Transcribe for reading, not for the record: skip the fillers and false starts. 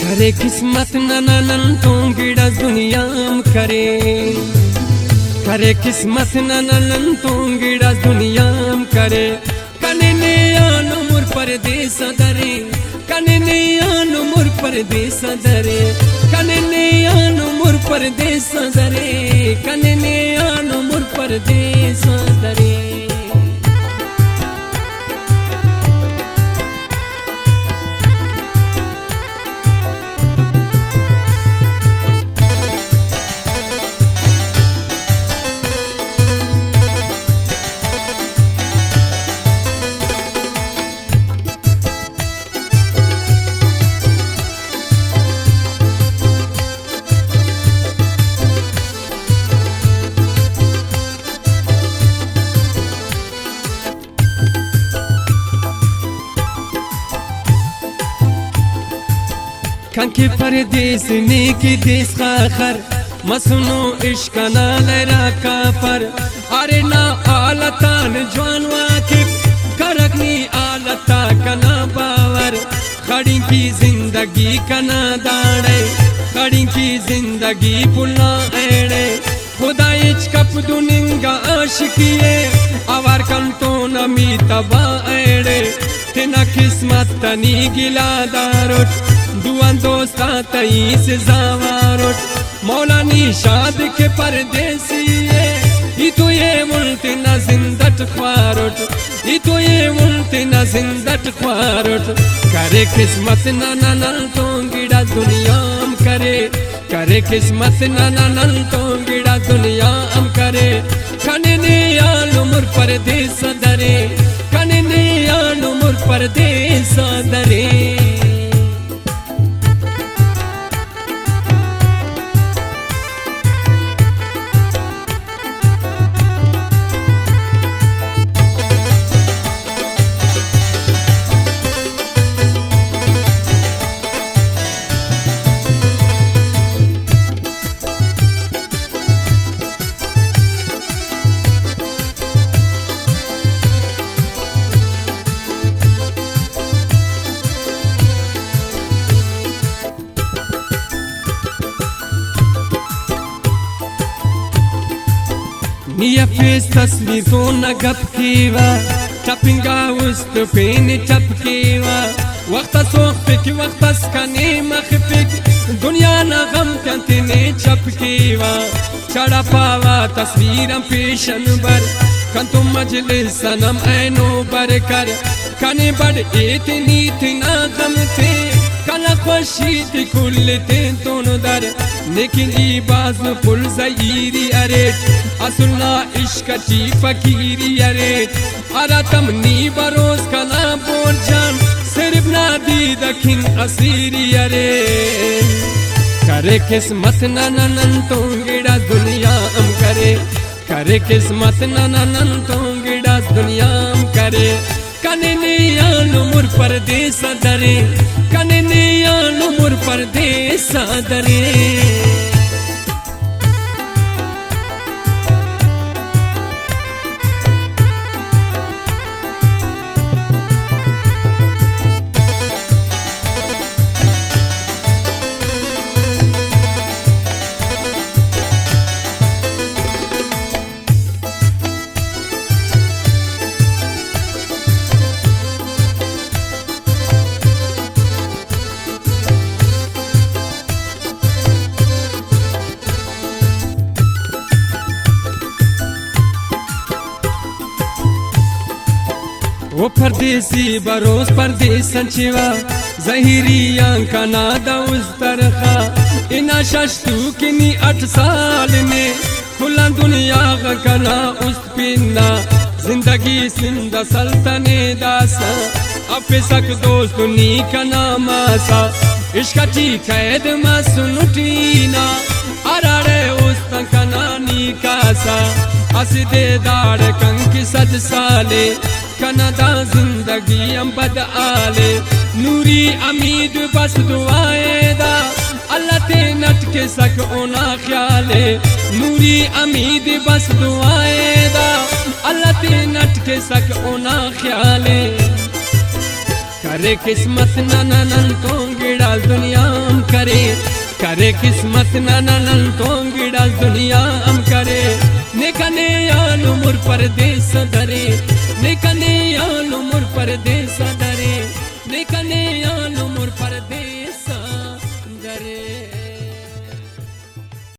करे किस्मत ननन तो गिड़ा दुनियाम करे किस्मत ननन तो गिड़ा दुनियाम करे कने ने आनो मुर परदेस दरे कने ने आनो मुर परदेस दरे कने ने आनो मुर परदेस दरे कने ने आनो मुर परदेस दरे कंके परदेस ने की देश खाखर मसनो इश्कना लरा काफर अरे ना आलतान जवान वाकिफ करकनी आलता कना बावर खड़ी की जिंदगी कना दाड़े खड़ी की जिंदगी पुला एड़े खुदा इच कप दुनिंगा आशिकिए आवार कंतो नमी तबा एड़े तेना किस्मत तनी गिला दारुट दुआन दोस्ता तई से जावारुट मौला निशाद के परदेसी ये तो ये मुल्क ना जिंदत ख्वारुट ये तो ये मुल्क ना जिंदत ख्वारुट करे किस्मत ना नल तो गिड़ा दुनियाम करे किस्मत ना नल तो गिड़ा दुनियाम करे कने ने आलो मुर परदेस दरे कने ने आलो मुर परदेस दरे Nia fes tasvir to na gap kiwa tapinga ust pen tap kiwa waqta sokhfik waqta skane makhfik dunya na gham kantne chap kiwa chada pawa tasviram peshan bar kanto majlis sanam aino barkar kane bad etni tina gham the kala khwashid kull te ton dar लेकिन बाज पुल ज़हीरी अरे असुलना इश्क की फकीरी अरे अरा तमनी बरोज कना बोल जान सिर्फ ना दी दखिन असीरी अरे करे किस्मत ननन तो गिड़ा दुनियाम करे किस्मत ननन तो गिड़ा दुनियाम करे कने ने आनो मुर परदेस दरे कने ने आनो मुर परदेस दरे वो परदेसी बरोस परदेसन चिवा ज़हीरी आंका नादा उस तरखा इना शश्तु किनी 8 साल में खुला दुनिया कना उस पिन्ना जिंदगी सिंदा सल्तने दासा अफसक दोस्त नी कना मासा इश्कती कैद मासुनुटीना अरारे उस तकना नी कासा असदे दाड़ कंकी 7 साले कनादा जिंदगी बद आले नूरी अमीद बस दुआए दा अल्लाह ते नट के सक ओना ख्याले नूरी अमीद बस दुआए दा अल्लाह ते नट के सक ओना ख्याले करे किस्मत नन तो गिड़ाल दुनियाम करे, करे किस्मत नन तो गिड़ाल दुनियाम करे। निकने आलू मुर परदेस धरे, निकने आलू मुर परदेस धरे, निकने आलू मुर परदेस।